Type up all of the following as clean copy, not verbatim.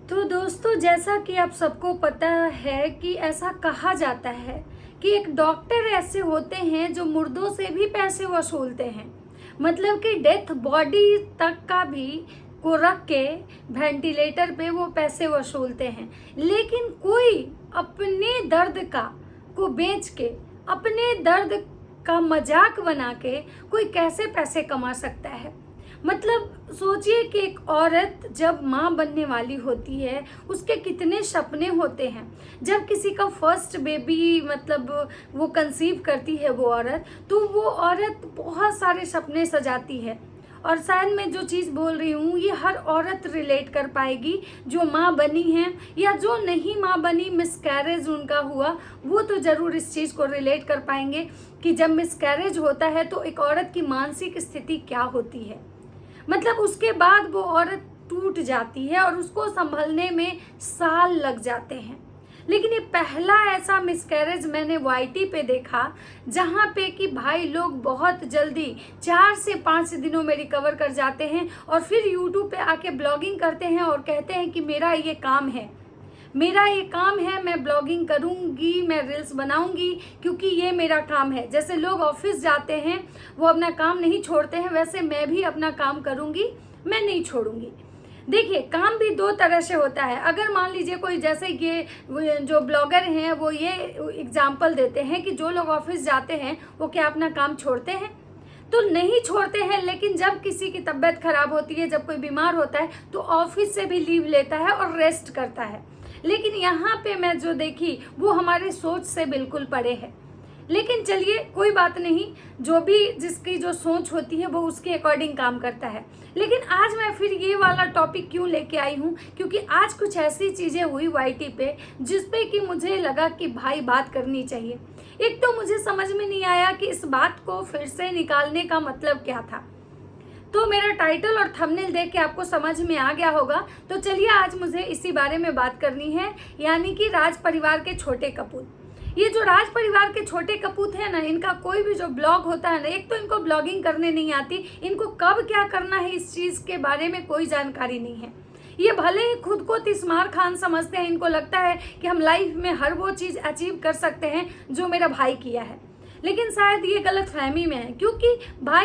तो दोस्तों, जैसा कि आप सबको पता है कि ऐसा कहा जाता है कि एक डॉक्टर ऐसे होते हैं जो मुर्दों से भी पैसे वसूलते हैं। मतलब कि डेथ बॉडी तक का भी को रख के वेंटिलेटर पे वो पैसे वसूलते हैं। लेकिन कोई अपने दर्द का को बेच के, अपने दर्द का मजाक बना के कोई कैसे पैसे कमा सकता है। मतलब सोचिए कि एक औरत जब माँ बनने वाली होती है, उसके कितने सपने होते हैं। जब किसी का फर्स्ट बेबी मतलब वो कंसीव करती है वो औरत, तो वो औरत बहुत सारे सपने सजाती है। और शायद मैं जो चीज़ बोल रही हूँ ये हर औरत रिलेट कर पाएगी, जो माँ बनी है या जो नहीं माँ बनी, मिसकैरेज उनका हुआ, वो तो ज़रूर इस चीज़ को रिलेट कर पाएंगे कि जब मिसकैरेज होता है तो एक औरत की मानसिक स्थिति क्या होती है। मतलब उसके बाद वो औरत टूट जाती है और उसको संभलने में साल लग जाते हैं। लेकिन ये पहला ऐसा मिसकैरेज मैंने वाईटी पे देखा जहाँ पे कि भाई लोग बहुत जल्दी 4 से 5 दिनों में रिकवर कर जाते हैं और फिर यूट्यूब पे आके ब्लॉगिंग करते हैं और कहते हैं कि मेरा ये काम है, मैं ब्लॉगिंग करूंगी, मैं रील्स बनाऊंगी क्योंकि ये मेरा काम है। जैसे लोग ऑफिस जाते हैं वो अपना काम नहीं छोड़ते हैं, वैसे मैं भी अपना काम करूंगी, मैं नहीं छोड़ूंगी। देखिए, काम भी दो तरह से होता है। अगर मान लीजिए कोई, जैसे ये जो ब्लॉगर हैं वो ये एग्जाम्पल देते हैं कि जो लोग ऑफिस जाते हैं वो क्या अपना काम छोड़ते हैं? तो नहीं छोड़ते हैं। लेकिन जब किसी की तबीयत खराब होती है, जब कोई बीमार होता है, तो ऑफिस से भी लीव लेता है और रेस्ट करता है। लेकिन यहाँ पे मैं जो देखी वो हमारे सोच से बिल्कुल परे है। लेकिन चलिए, कोई बात नहीं, जो भी जिसकी जो सोच होती है वो उसके अकॉर्डिंग काम करता है। लेकिन आज मैं फिर ये वाला टॉपिक क्यों लेके आई हूँ, क्योंकि आज कुछ ऐसी चीज़ें हुई वाईटी पे जिस पे कि मुझे लगा कि भाई बात करनी चाहिए। एक तो मुझे समझ में नहीं आया कि इस बात को फिर से निकालने का मतलब क्या था। तो मेरा टाइटल और थंबनेल देख के आपको समझ में आ गया होगा। तो चलिए, आज मुझे इसी बारे में बात करनी है, यानी कि राज परिवार के छोटे कपूत। ये जो राज परिवार के छोटे कपूत है ना, इनका कोई भी जो ब्लॉग होता है ना, एक तो इनको ब्लॉगिंग करने नहीं आती, इनको कब क्या करना है इस चीज़ के बारे में कोई जानकारी नहीं है। ये भले ही खुद को तिस्मार खान समझते हैं, इनको लगता है कि हम लाइफ में हर वो चीज़ अचीव कर सकते हैं जो मेरा भाई किया है। लेकिन शायद ये गलत फहमी में है, क्योंकि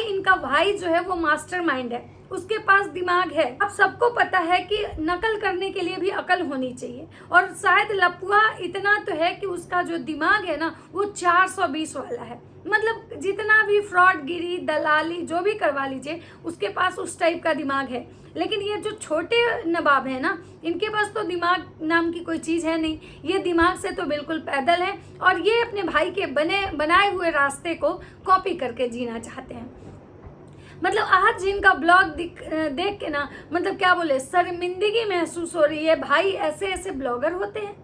इनका भाई जो है वो मास्टरमाइंड है, उसके पास दिमाग है। अब सबको पता है कि नकल करने के लिए भी अकल होनी चाहिए, और शायद लपुआ इतना तो है कि उसका जो दिमाग है ना वो 420 वाला है। मतलब जितना भी फ्रॉड गिरी, दलाली जो भी करवा लीजिए, उसके पास उस टाइप का दिमाग है। लेकिन ये जो छोटे नवाब है ना, इनके पास तो दिमाग नाम की कोई चीज़ है नहीं। ये दिमाग से तो बिल्कुल पैदल है, और ये अपने भाई के बनाए हुए रास्ते को कॉपी करके जीना चाहते हैं। मतलब आज जिनका ब्लॉग देख के ना, मतलब क्या बोले, शर्मिंदगी महसूस हो रही है। भाई, ऐसे ऐसे ब्लॉगर होते हैं,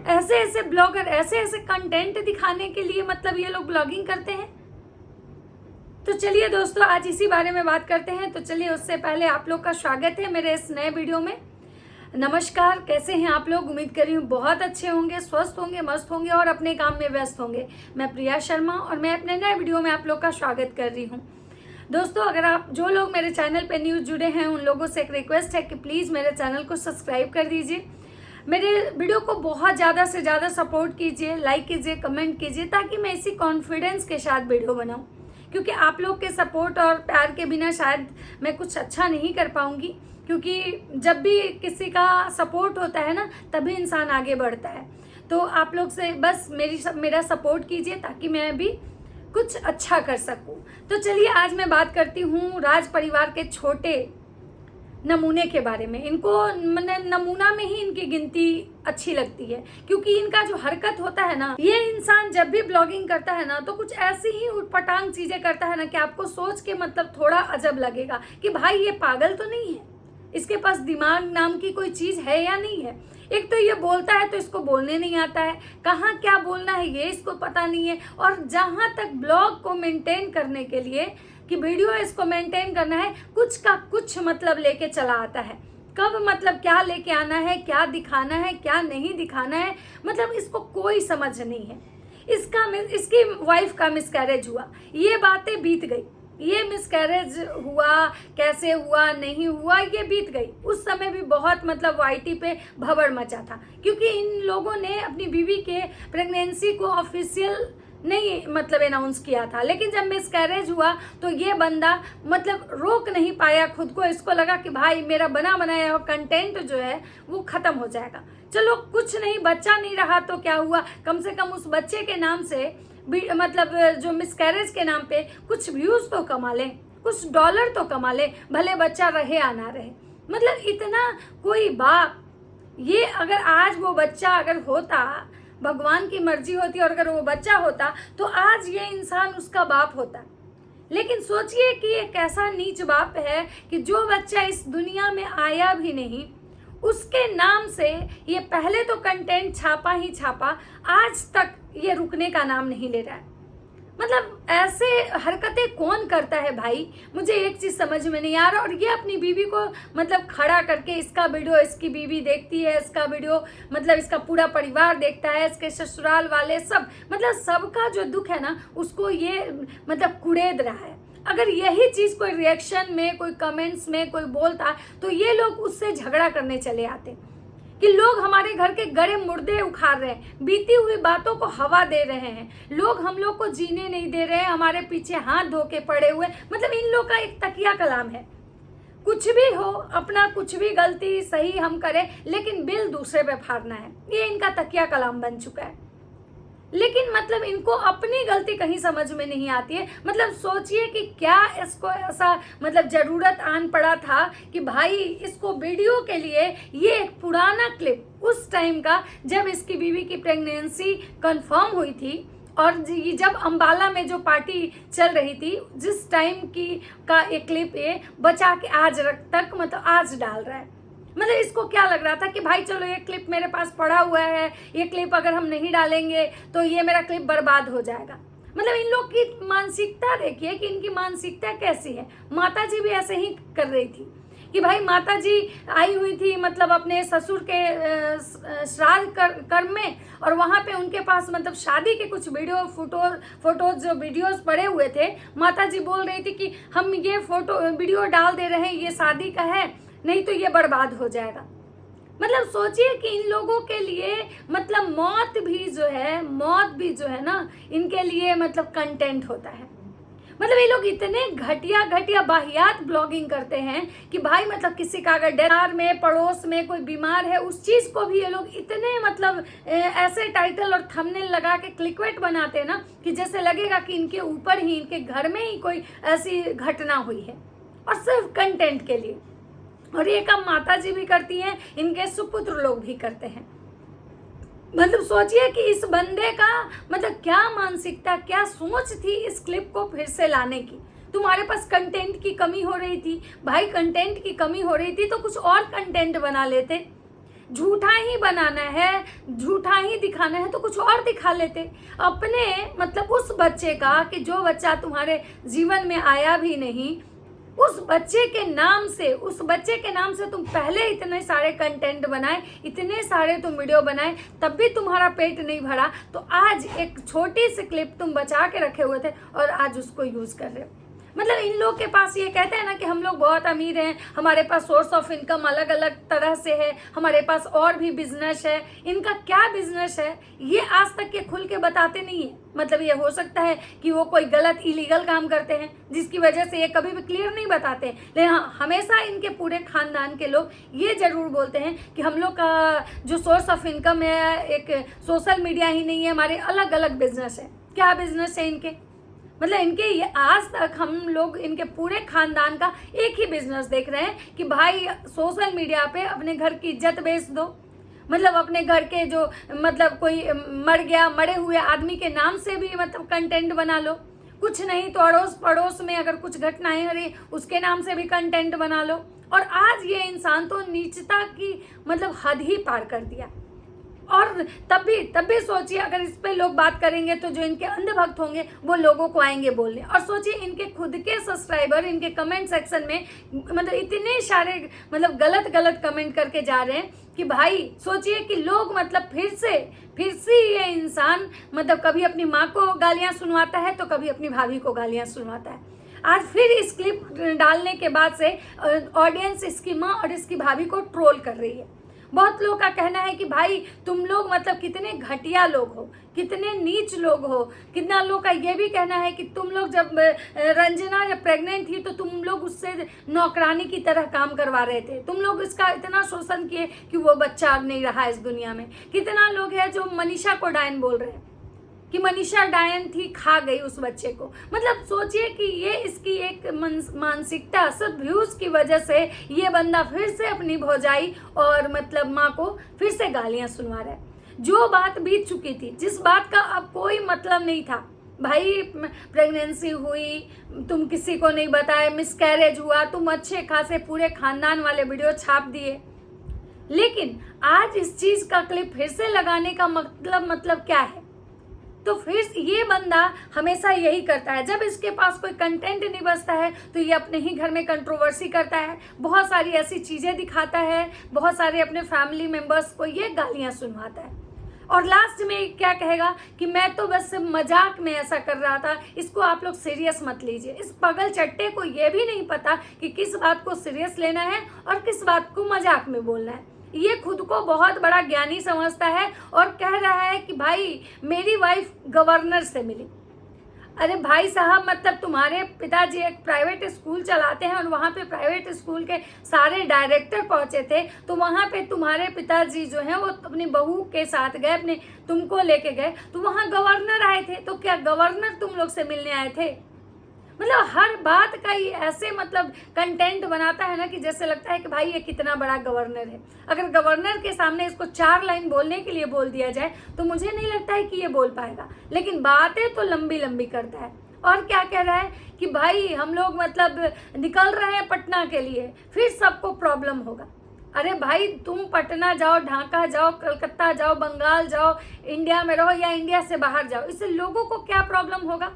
ऐसे ऐसे ब्लॉगर ऐसे ऐसे कंटेंट दिखाने के लिए मतलब ये लोग ब्लॉगिंग करते हैं। तो चलिए दोस्तों, आज इसी बारे में बात करते हैं। तो चलिए, उससे पहले आप लोग का स्वागत है मेरे इस नए वीडियो में। नमस्कार, कैसे हैं आप लोग? उम्मीद कर रही हूँ बहुत अच्छे होंगे, स्वस्थ होंगे, मस्त होंगे और अपने काम में व्यस्त होंगे। मैं प्रिया शर्मा और मैं अपने नए वीडियो में आप लोग का स्वागत कर रही हूँ। दोस्तों, अगर आप जो लोग मेरे चैनल पे न्यूज़ जुड़े हैं, उन लोगों से एक रिक्वेस्ट है कि प्लीज़ मेरे चैनल को सब्सक्राइब कर दीजिए। मेरे वीडियो को बहुत ज़्यादा से ज़्यादा सपोर्ट कीजिए, लाइक कीजिए, कमेंट कीजिए, ताकि मैं इसी कॉन्फिडेंस के साथ वीडियो बनाऊँ। क्योंकि आप लोग के सपोर्ट और प्यार के बिना शायद मैं कुछ अच्छा नहीं कर पाऊँगी। क्योंकि जब भी किसी का सपोर्ट होता है ना, तभी इंसान आगे बढ़ता है। तो आप लोग से बस मेरा सपोर्ट कीजिए ताकि मैं भी कुछ अच्छा कर सकूं। तो चलिए, आज मैं बात करती हूँ राज परिवार के छोटे नमूने के बारे में। इनको नमूना में ही इनकी गिनती अच्छी लगती है, क्योंकि इनका जो हरकत होता है ना, ये इंसान जब भी ब्लॉगिंग करता है ना तो कुछ ऐसी ही उटपटांग चीजें करता है ना कि आपको सोच के मतलब थोड़ा अजब लगेगा कि भाई ये पागल तो नहीं है, इसके पास दिमाग नाम की कोई चीज है या नहीं है। एक तो ये बोलता है तो इसको बोलने नहीं आता है, कहाँ क्या बोलना है ये इसको पता नहीं है। और जहाँ तक ब्लॉग को मेंटेन करने के लिए कि वीडियो इसको मेंटेन करना है, कुछ का कुछ मतलब लेके चला आता है। कब मतलब क्या लेके आना है, क्या दिखाना है, क्या नहीं दिखाना है, मतलब इसको कोई समझ नहीं है। इसकी वाइफ का मिसकैरेज हुआ, ये बातें बीत गई। ये मिसकैरेज हुआ, कैसे हुआ, नहीं हुआ, ये बीत गई। उस समय भी बहुत मतलब वाईटी पे भंवर मचा था, क्योंकि इन लोगों ने अपनी बीवी के प्रेगनेंसी को ऑफिशियल नहीं मतलब अनाउंस किया था। लेकिन जब मिसकैरेज हुआ तो ये बंदा मतलब रोक नहीं पाया खुद को। इसको लगा कि भाई मेरा बना बनाया हुआ कंटेंट जो है वो खत्म हो जाएगा। चलो कुछ नहीं, बच्चा नहीं रहा तो क्या हुआ, कम से कम उस बच्चे के नाम से मतलब जो मिसकैरेज के नाम पे कुछ व्यूज तो कमा ले, कुछ डॉलर तो कमा ले, भले बच्चा रहे या ना रहे। मतलब इतना कोई बाप, ये अगर आज वो बच्चा अगर होता, भगवान की मर्जी होती और अगर वो बच्चा होता तो आज ये इंसान उसका बाप होता। लेकिन सोचिए कि एक ऐसा नीच बाप है कि जो बच्चा इस दुनिया में आया भी नहीं, उसके नाम से ये पहले तो कंटेंट छापा ही छापा, आज तक ये रुकने का नाम नहीं ले रहा है। मतलब ऐसे हरकतें कौन करता है भाई, मुझे एक चीज समझ में नहीं आ रहा। और ये अपनी बीवी को मतलब खड़ा करके, इसका वीडियो इसकी बीवी देखती है, इसका वीडियो मतलब इसका पूरा परिवार देखता है, इसके ससुराल वाले सब, मतलब सबका जो दुख है ना उसको ये मतलब कुड़ेद रहा है। अगर यही चीज कोई रिएक्शन में, कोई कमेंट्स में कोई बोलता तो ये लोग उससे झगड़ा करने चले आते कि लोग हमारे घर के गड़े मुर्दे उखाड़ रहे हैं, बीती हुई बातों को हवा दे रहे हैं, लोग हम लोग को जीने नहीं दे रहे हैं, हमारे पीछे हाथ धो के पड़े हुए। मतलब इन लोग का एक तकिया कलाम है, कुछ भी हो, अपना कुछ भी गलती सही हम करें लेकिन बिल दूसरे पे फाड़ना है, ये इनका तकिया कलाम बन चुका है। लेकिन मतलब इनको अपनी गलती कहीं समझ में नहीं आती है। मतलब सोचिए कि क्या इसको ऐसा मतलब जरूरत आन पड़ा था कि भाई इसको वीडियो के लिए ये एक पुराना क्लिप उस टाइम का, जब इसकी बीवी की प्रेगनेंसी कंफर्म हुई थी और जब अंबाला में जो पार्टी चल रही थी, जिस टाइम की का एक क्लिप ये बचा के आज तक मतलब आज डाल रहा है। मतलब इसको क्या लग रहा था कि भाई चलो ये क्लिप मेरे पास पड़ा हुआ है, ये क्लिप अगर हम नहीं डालेंगे तो ये मेरा क्लिप बर्बाद हो जाएगा। मतलब इन लोग की मानसिकता देखिए कि इनकी मानसिकता कैसी है। माता जी भी ऐसे ही कर रही थी कि भाई माता जी आई हुई थी मतलब अपने ससुर के श्राद्ध कर्म में, और वहाँ पे उनके पास मतलब शादी के कुछ फोटोज जो वीडियोस पड़े हुए थे। माता जी बोल रही थी कि हम ये वीडियो डाल दे रहे हैं, ये शादी का है, नहीं तो ये बर्बाद हो जाएगा। मतलब सोचिए कि इन लोगों के लिए मतलब मौत भी जो है ना, इनके लिए मतलब कंटेंट होता है। मतलब ये लोग इतने घटिया बाहियात ब्लॉगिंग करते हैं कि भाई मतलब किसी का अगर डेथ में, पड़ोस में कोई बीमार है, उस चीज को भी ये लोग इतने मतलब ऐसे टाइटल और थंबनेल लगा के क्लिकबेट बनाते हैं ना कि जैसे लगेगा कि इनके ऊपर ही, इनके घर में ही कोई ऐसी घटना हुई है, और सिर्फ कंटेंट के लिए। और ये काम माता जी भी करती हैं, इनके सुपुत्र लोग भी करते हैं। मतलब सोचिए कि इस बंदे का मतलब क्या मानसिकता, क्या सोच थी इस क्लिप को फिर से लाने की। तुम्हारे पास कंटेंट की कमी हो रही थी भाई, कंटेंट की कमी हो रही थी तो कुछ और कंटेंट बना लेते। झूठा ही बनाना है, झूठा ही दिखाना है तो कुछ और दिखा लेते अपने मतलब उस बच्चे का, कि जो बच्चा तुम्हारे जीवन में आया भी नहीं, उस बच्चे के नाम से तुम पहले इतने सारे कंटेंट बनाए, इतने सारे तुम वीडियो बनाए, तब भी तुम्हारा पेट नहीं भरा। तो आज एक छोटी सी क्लिप तुम बचा के रखे हुए थे और आज उसको यूज कर रहे हो। मतलब इन लोग के पास ये कहते हैं ना कि हम लोग बहुत अमीर हैं, हमारे पास सोर्स ऑफ इनकम अलग अलग तरह से है, हमारे पास और भी बिजनेस है। इनका क्या बिजनेस है ये आज तक ये खुल के बताते नहीं है। मतलब ये हो सकता है कि वो कोई गलत इलीगल काम करते हैं जिसकी वजह से ये कभी भी क्लियर नहीं बताते, लेकिन हाँ हमेशा इनके पूरे खानदान के लोग ये जरूर बोलते हैं कि हम लोग का जो सोर्स ऑफ इनकम है एक सोशल मीडिया ही नहीं है, हमारे अलग अलग बिजनेस है। क्या बिजनेस है इनके? मतलब इनके ये आज तक हम लोग इनके पूरे खानदान का एक ही बिजनेस देख रहे हैं कि भाई सोशल मीडिया पे अपने घर की इज्जत बेच दो। मतलब अपने घर के जो मतलब कोई मर गया, मरे हुए आदमी के नाम से भी मतलब कंटेंट बना लो, कुछ नहीं तो अड़ोस पड़ोस में अगर कुछ घटनाएं हो रही उसके नाम से भी कंटेंट बना लो। और आज ये इंसान तो नीचता की मतलब हद ही पार कर दिया। और तब भी सोचिए अगर इस पे लोग बात करेंगे तो जो इनके अंधभक्त होंगे वो लोगों को आएंगे बोलने। और सोचिए इनके खुद के सब्सक्राइबर इनके कमेंट सेक्शन में मतलब इतने सारे मतलब गलत कमेंट करके जा रहे हैं कि भाई सोचिए कि लोग मतलब फिर से ये इंसान मतलब कभी अपनी माँ को गालियाँ सुनवाता है तो कभी अपनी भाभी को गालियाँ सुनवाता है। आज फिर इस क्लिप डालने के बाद से ऑडियंस इसकी माँ और इसकी भाभी को ट्रोल कर रही है। बहुत लोगों का कहना है कि भाई तुम लोग मतलब कितने घटिया लोग हो, कितने नीच लोग हो। कितना लोग का ये भी कहना है कि तुम लोग जब रंजना जब प्रेग्नेंट थी तो तुम लोग उससे नौकरानी की तरह काम करवा रहे थे, तुम लोग इसका इतना शोषण किए कि वो बच्चा अब नहीं रहा इस दुनिया में। कितना लोग हैं जो मनीषा को डायन बोल रहे हैं कि मनीषा डायन थी, खा गई उस बच्चे को। मतलब सोचिए कि ये इसकी एक मानसिकता, सब व्यूज की वजह से ये बंदा फिर से अपनी भौजाई और मतलब माँ को फिर से गालियां सुनवा रहा है। जो बात बीत चुकी थी, जिस बात का अब कोई मतलब नहीं था, भाई प्रेगनेंसी हुई, तुम किसी को नहीं बताए, मिसकैरेज हुआ, तुम अच्छे खासे पूरे खानदान वाले वीडियो छाप दिए, लेकिन आज इस चीज का क्लिप फिर से लगाने का मतलब क्या है? तो फिर ये बंदा हमेशा यही करता है, जब इसके पास कोई कंटेंट नहीं बचता है तो ये अपने ही घर में कंट्रोवर्सी करता है, बहुत सारी ऐसी चीजें दिखाता है, बहुत सारे अपने फैमिली मेंबर्स को ये गालियां सुनवाता है और लास्ट में क्या कहेगा कि मैं तो बस मजाक में ऐसा कर रहा था, इसको आप लोग सीरियस मत लीजिए। इस पगल चट्टे को ये भी नहीं पता कि किस बात को सीरियस लेना है और किस बात को मजाक में बोलना है। ये खुद को बहुत बड़ा ज्ञानी समझता है और कह रहा है कि भाई मेरी वाइफ गवर्नर से मिली। अरे भाई साहब, मतलब तुम्हारे पिताजी एक प्राइवेट स्कूल चलाते हैं और वहाँ पे प्राइवेट स्कूल के सारे डायरेक्टर पहुँचे थे, तो वहाँ पे तुम्हारे पिताजी जो हैं वो अपनी बहू के साथ गए, अपने तुमको लेके गए, तो वहाँ गवर्नर आए थे, तो क्या गवर्नर तुम लोग से मिलने आए थे? मतलब हर बात का ये ऐसे मतलब कंटेंट बनाता है ना कि जैसे लगता है कि भाई ये कितना बड़ा गवर्नर है। अगर गवर्नर के सामने इसको 4 लाइन बोलने के लिए बोल दिया जाए तो मुझे नहीं लगता है कि ये बोल पाएगा, लेकिन बातें तो लंबी लंबी करता है। और क्या कह रहा है कि भाई हम लोग मतलब निकल रहे हैं पटना के लिए, फिर सबको प्रॉब्लम होगा। अरे भाई तुम पटना जाओ, ढाका जाओ, कलकत्ता जाओ, बंगाल जाओ, इंडिया में रहो या इंडिया से बाहर जाओ, इससे लोगों को क्या प्रॉब्लम होगा?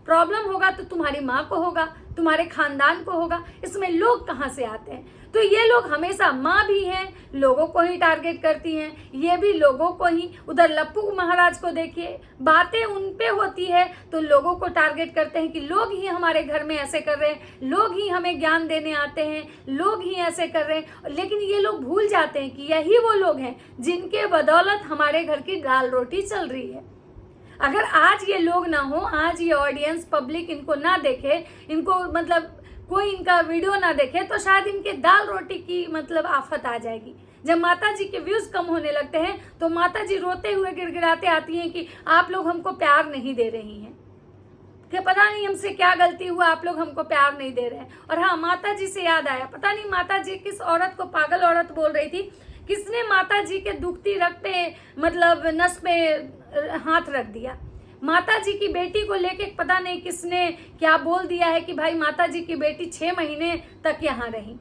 प्रॉब्लम होगा तो तुम्हारी माँ को होगा, तुम्हारे खानदान को होगा। इसमें लोग कहाँ से आते हैं? तो ये लोग हमेशा, माँ भी हैं लोगों को ही टारगेट करती हैं, ये भी लोगों को ही। उधर लप्पू महाराज को देखिए, बातें उन पे होती है तो लोगों को टारगेट करते हैं कि लोग ही हमारे घर में ऐसे कर रहे हैं, लोग ही हमें ज्ञान देने आते हैं, लोग ही ऐसे कर रहे हैं। लेकिन ये लोग भूल जाते हैं कि यही वो लोग हैं जिनके बदौलत हमारे घर की दाल रोटी चल रही है। अगर आज ये लोग ना हो, आज ये ऑडियंस पब्लिक इनको ना देखे, इनको मतलब कोई इनका वीडियो ना देखे, तो शायद इनके दाल रोटी की मतलब आफत आ जाएगी। जब माता जी के व्यूज कम होने लगते हैं तो माता जी रोते हुए गिड़गिड़ाते आती हैं कि आप लोग हमको प्यार नहीं दे रही हैं, कि पता नहीं हमसे क्या गलती हुआ, आप लोग हमको प्यार नहीं दे रहे हैं। और हाँ, माता जी से याद आया, पता नहीं माता जी किस औरत को पागल औरत बोल रही थी, किसने माता जी के दुखती रग पे मतलब नस पे हाथ रख दिया। माता जी की बेटी को लेके पता नहीं किसने क्या बोल दिया है कि भाई माता जी की बेटी 6 महीने तक यहाँ रही।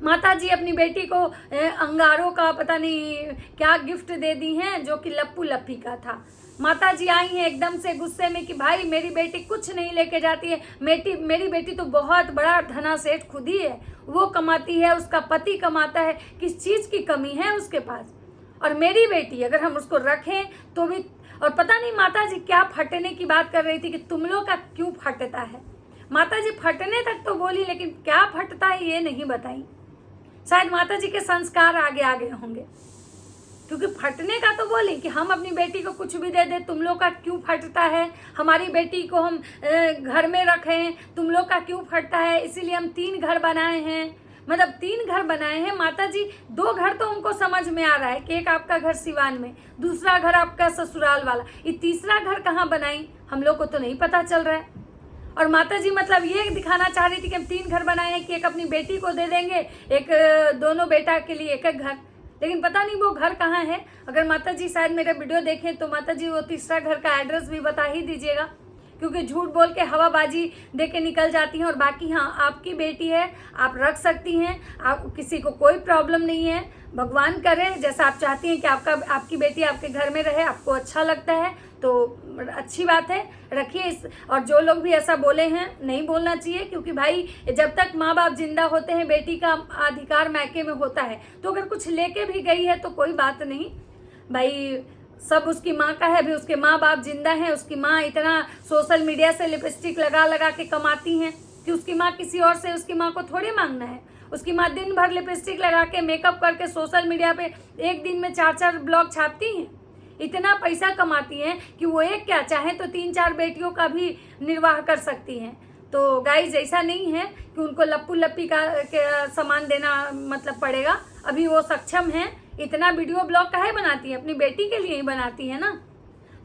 माता जी अपनी बेटी को अंगारों का पता नहीं क्या गिफ्ट दे दी हैं, जो कि लप्पू लप्पी का था। माता जी आई हैं एकदम से गुस्से में कि भाई मेरी बेटी कुछ नहीं लेके जाती है, मेरी बेटी तो बहुत बड़ा धना सेठ खुद ही है, वो कमाती है, उसका पति कमाता है, किस चीज़ की कमी है उसके पास। और मेरी बेटी अगर हम उसको रखें तो भी, और पता नहीं माता जी क्या फटने की बात कर रही थी कि तुम लोग का क्यों फटता है। माता जी फटने तक तो बोली, लेकिन क्या फटता है ये नहीं बताई। शायद माता जी के संस्कार आगे आगे होंगे, क्योंकि फटने का तो बोली कि हम अपनी बेटी को कुछ भी दे दे, तुम लोग का क्यों फटता है, हमारी बेटी को हम घर में रखें, तुम लोग का क्यों फटता है, इसीलिए हम 3 घर बनाए हैं। मतलब 3 घर बनाए हैं माता जी, 2 घर तो उनको समझ में आ रहा है कि एक आपका घर सिवान में, दूसरा घर आपका ससुराल वाला, ये तीसरा घर कहाँ बनाई हम लोग को तो नहीं पता चल रहा है। और माता जी मतलब ये दिखाना चाह रही थी कि हम 3 घर बनाए हैं, कि एक अपनी बेटी को दे देंगे, एक दोनों बेटा के लिए एक घर, लेकिन पता नहीं वो घर कहाँ है। अगर माता जी शायद मेरा वीडियो देखें तो माता जी वो तीसरा घर का एड्रेस भी बता ही दीजिएगा, क्योंकि झूठ बोल के हवाबाजी दे के निकल जाती हैं। और बाकी हाँ, आपकी बेटी है, आप रख सकती हैं, आप किसी को कोई प्रॉब्लम नहीं है, भगवान करे जैसा आप चाहती हैं कि आपकी बेटी आपके घर में रहे, आपको अच्छा लगता है तो अच्छी बात है, रखिए इस। और जो लोग भी ऐसा बोले हैं, नहीं बोलना चाहिए, क्योंकि भाई जब तक माँ बाप जिंदा होते हैं बेटी का अधिकार मैके में होता है, तो अगर कुछ लेके भी गई है तो कोई बात नहीं भाई, सब उसकी माँ का है। अभी उसके माँ बाप जिंदा हैं, उसकी माँ इतना सोशल मीडिया से लिपस्टिक लगा लगा के कमाती हैं कि उसकी माँ किसी और से उसकी माँ को थोड़ी मांगना है। उसकी माँ दिन भर लिपस्टिक लगा के मेकअप करके सोशल मीडिया पे एक दिन में 4-4 ब्लॉग छापती हैं। इतना पैसा कमाती हैं कि वो एक क्या चाहे तो 3-4 बेटियों का भी निर्वाह कर सकती हैं। तो गाइज ऐसा नहीं है कि उनको लप्पू लप्पी का सामान देना मतलब पड़ेगा। अभी वो सक्षम हैं। इतना वीडियो ब्लॉग काहे बनाती है? अपनी बेटी के लिए ही बनाती है ना।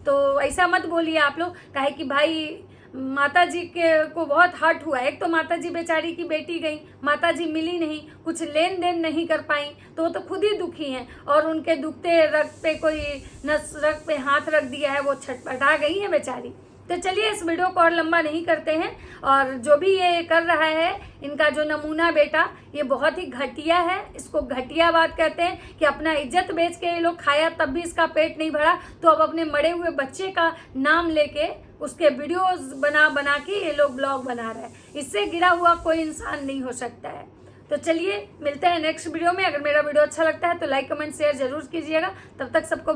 तो ऐसा मत बोलिए आप लोग, काहे कि भाई माता जी को बहुत हर्ट हुआ। एक तो माता जी बेचारी की बेटी गई, माता जी मिली नहीं, कुछ लेन देन नहीं कर पाई, तो वो तो खुद ही दुखी हैं। और उनके दुखते रग पे कोई नस रग पे हाथ रख दिया है, वो छटपटा गई है बेचारी। तो चलिए इस वीडियो को और लंबा नहीं करते हैं। और जो भी ये कर रहा है, इनका जो नमूना बेटा, ये बहुत ही घटिया है। इसको घटिया बात कहते हैं कि अपना इज्जत बेच के ये लोग खाया, तब भी इसका पेट नहीं भरा, तो अब अपने मरे हुए बच्चे का नाम लेके उसके वीडियोस बना बना के ये लोग ब्लॉग बना रहे हैं। इससे गिरा हुआ कोई इंसान नहीं हो सकता है। तो चलिए मिलते हैं नेक्स्ट वीडियो में। अगर मेरा वीडियो अच्छा लगता है तो लाइक कमेंट शेयर जरूर कीजिएगा। तब तक सबको